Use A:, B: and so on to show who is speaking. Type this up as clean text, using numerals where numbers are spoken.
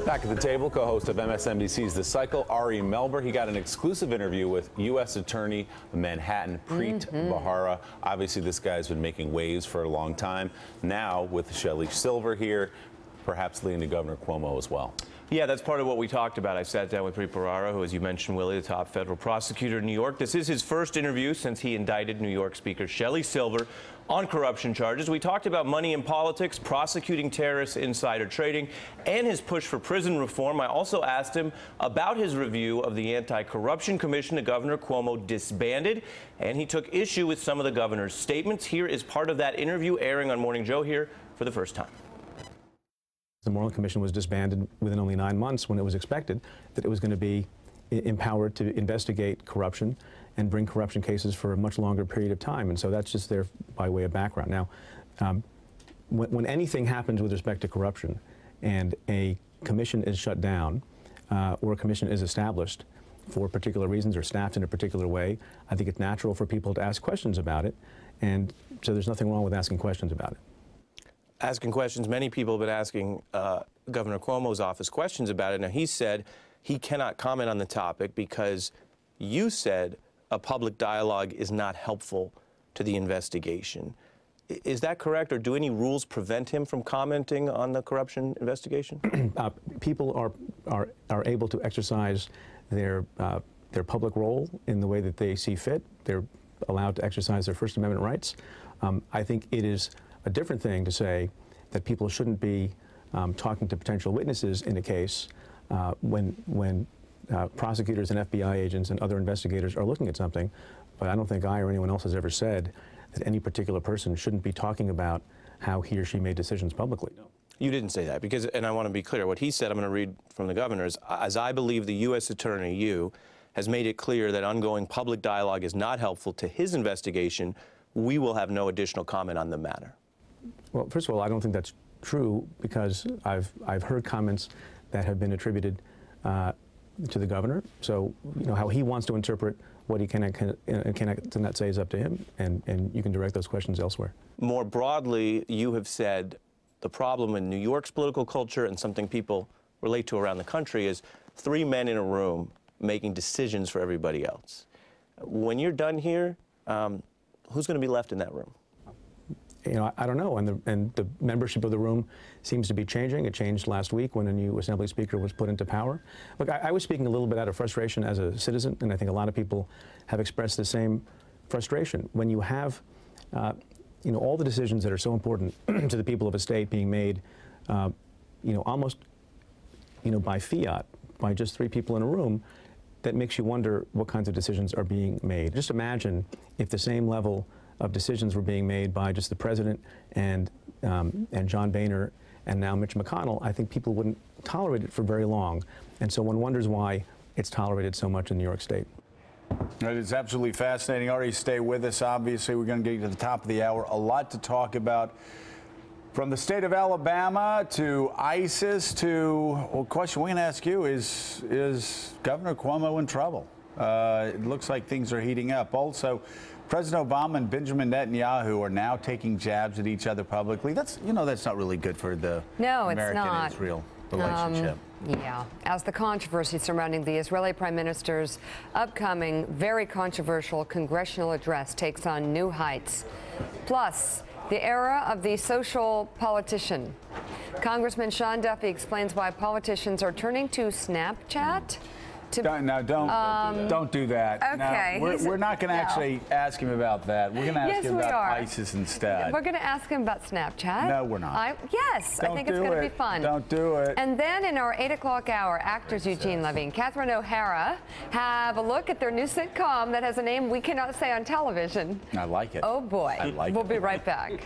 A: Back at the table, co-host of MSNBC's The Cycle, Ari Melber. He got an exclusive interview with U.S. Attorney Manhattan Preet Bharara. Obviously, this guy's been making waves for a long time. Now, with Shelley Silver here, perhaps leading to Governor Cuomo as well.
B: Yeah, that's part of what we talked about. I sat down with Preet Bharara, who, as you mentioned, Willie, the top federal prosecutor in New York. This is his first interview since he indicted New York Speaker Shelley Silver on corruption charges. We talked about money in politics, prosecuting terrorists, insider trading, and his push for prison reform. I also asked him about his review of the Anti-Corruption Commission that Governor Cuomo disbanded, and he took issue with some of the governor's statements. Here is part of that interview airing on Morning Joe here for the first time.
C: The Moreland Commission was disbanded within only 9 months when it was expected that it was going to be empowered to investigate corruption and bring corruption cases for a much longer period of time. And so that's just there by way of background. Now, when anything happens with respect to corruption and a commission is shut down or a commission is established for particular reasons or staffed in a particular way, I think it's natural for people to ask questions about it. And so there's nothing wrong with asking questions about it.
B: Asking questions. Many people have been asking Governor Cuomo's office questions about it. Now, he said he cannot comment on the topic because you said a public dialogue is not helpful to the investigation. Is that correct, or do any rules prevent him from commenting on the corruption investigation?
C: People are able to exercise their public role in the way that they see fit. They're allowed to exercise their First Amendment rights. I think it is a different thing to say that people shouldn't be talking to potential witnesses in a case when prosecutors and FBI agents and other investigators are looking at something. But I don't think I or anyone else has ever said that any particular person shouldn't be talking about how he or she made decisions publicly. No.
B: You didn't say that, because, and I want to be clear, what he said, I'm going to read from the governor's, as I believe the U.S. Attorney, you, has made it clear that ongoing public dialogue is not helpful to his investigation, we will have no additional comment on the matter.
C: Well, first of all, I don't think that's true, because I've heard comments that have been attributed to the governor. So, you know, how he wants to interpret what he can and cannot say is up to him, and you can direct those questions elsewhere.
B: More broadly, you have said the problem in New York's political culture and something people relate to around the country is 3 men in a room making decisions for everybody else. When you're done here, who's going to be left in that room?
C: You know, I don't know, and the membership of the room seems to be changing. It changed last week when a new Assembly Speaker was put into power. Look, I was speaking a little bit out of frustration as a citizen, and I think a lot of people have expressed the same frustration. When you have, you know, all the decisions that are so important to the people of a state being made, you know, almost, you know, by fiat, by just 3 people in a room, that makes you wonder what kinds of decisions are being made. Just imagine if the same level of decisions were being made by just the president and John Boehner and now Mitch McConnell. I think people wouldn't tolerate it for very long. And so one wonders why it's tolerated so much in New York State.
D: It is absolutely fascinating. Ari, stay with us. Obviously, we're going to get to the top of the hour. A lot to talk about. From the state of Alabama to ISIS to, well, question we're going to ask you is Governor Cuomo in trouble? It looks like things are heating up. Also, President Obama and Benjamin Netanyahu are now taking jabs at each other publicly. That's, you know, that's not really good for the American-Israel relationship.
E: Yeah, as the controversy surrounding the Israeli Prime Minister's upcoming very controversial congressional address takes on new heights. Plus, the era of the social politician. Congressman Sean Duffy explains why politicians are turning to Snapchat.
D: Don't do that.
E: Okay.
D: No, we're not going to actually ask him about that. We're going to ask him about ISIS instead.
E: We're going to ask him about Snapchat.
D: No, we're not.
E: Yes, I think it's going to be fun.
D: Don't do it.
E: And then in our 8 o'clock hour, actors Eugene Levy and Catherine O'Hara have a look at their new sitcom that has a name we cannot say on television.
D: I like it.
E: Oh, boy.
D: I like it.
E: We'll be right back.